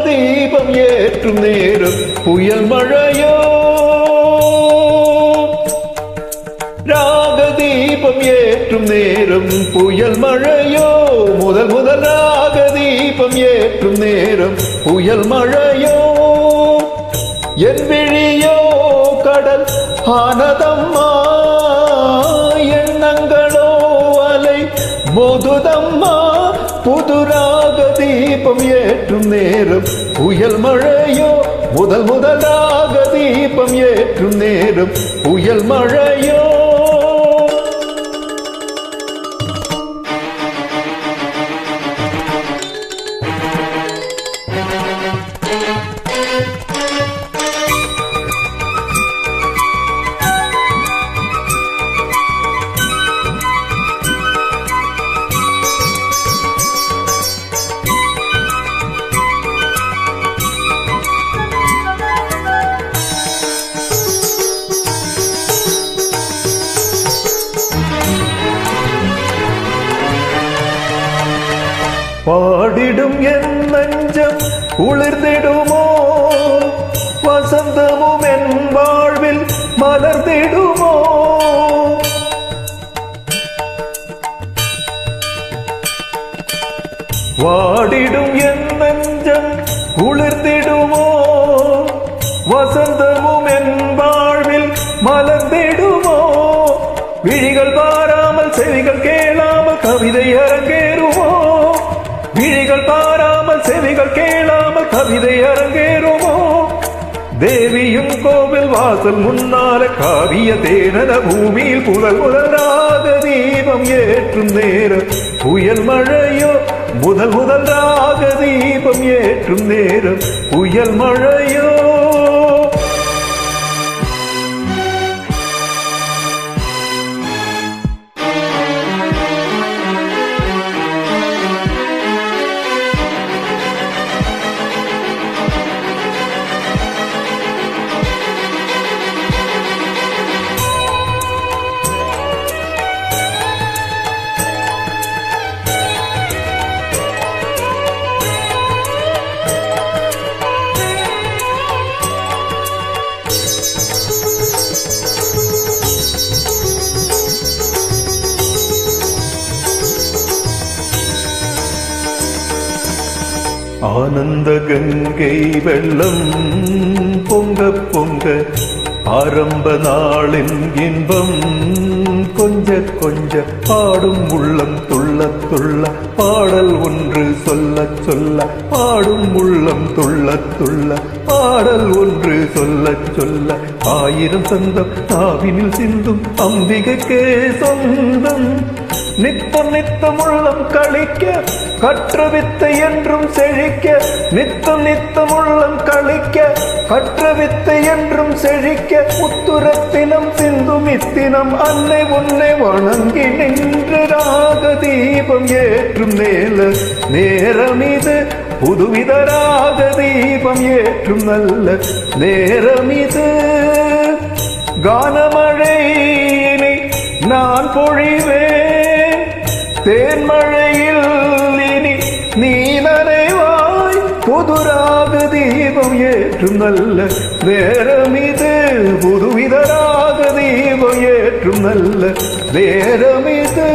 தீபம் ஏற்றும் நேரம் புயல் மழையோ, ராக தீபம் ஏற்றும் நேரம் புயல் மழையோ, முதல் ராக தீபம் ஏற்றும் நேரம் புயல் மழையோ, என் விழியோ கடல் ஆனதம்மா, எண்ணங்களோ அலை மோதுதம்மா, புதுராக தீபம் ஏற்றும் நேரம் புயல் மழையோ, முதல் ராக தீபம் ஏற்றும் நேரம் புயல் மழையோ. பாடிடும் என் நெஞ்சம் குளிர்ந்திடுமோ, வசந்தமும் என் வாழ்வில் மலர்ந்திடுமோ, வாடிடும் என் நெஞ்சம் குளிர்ந்திடுமோ, வசந்தமும் என் வாழ்வில் மலர்ந்திடுமோ, விழிகள் பாராமல் செவிகள் கேளாமல் கவிதை அரங்கேறுமோ, விழிகள் பாராமல் செவிகள் கேளாமல் கவிதை அரங்கேறுமோ, தேவியும் கோவில் வாசல் முன்னால காவிய தேனத பூமியில் முதல் ராக தீபம் ஏற்றும் நேரம் புயல் மழையோ, முதல் ராக தீபம் ஏற்றும் நேரம் புயல் மழையோ. ஆனந்த கங்கை வெள்ளம் பொங்க பொங்க, ஆரம்ப நாளின் இன்பம் கொஞ்ச கொஞ்ச, பாடும் உள்ளம் துள்ள துள்ள, பாடல் ஒன்று சொல்ல சொல்ல, பாடும் உள்ளம் துள்ள துள்ள, பாடல் ஒன்று சொல்ல சொல்ல, ஆயிரம் சந்தம் நாவினில் சிந்தும் அம்பிகைக்கே சொந்தம், நித்தம் நித்தம் உள்ளம் களிக்க கற்ற வித்தை என்றும் செழிக்க, நித்தம் நித்தம் உள்ளம் களிக்க கற்ற வித்தை என்றும் செழிக்க, உத்துரத்தினம் சிந்தும் இத்தினம் அன்னை உன்னை வணங்கி நின்று ராக தீபம் ஏற்றும் நேரம் இது, புதுவித ராக தீபம் ஏற்றும் நல்ல நேரம் இது, கானமழையினை நான் பொழிவேன், தேன்மழையில் இனி நீ நனைவாய், புதுராக தீபம் ஏற்றும் நல்ல நேரம் இது, புதுவித ராக தீபம் ஏற்றும் நல்ல நேரம் இது.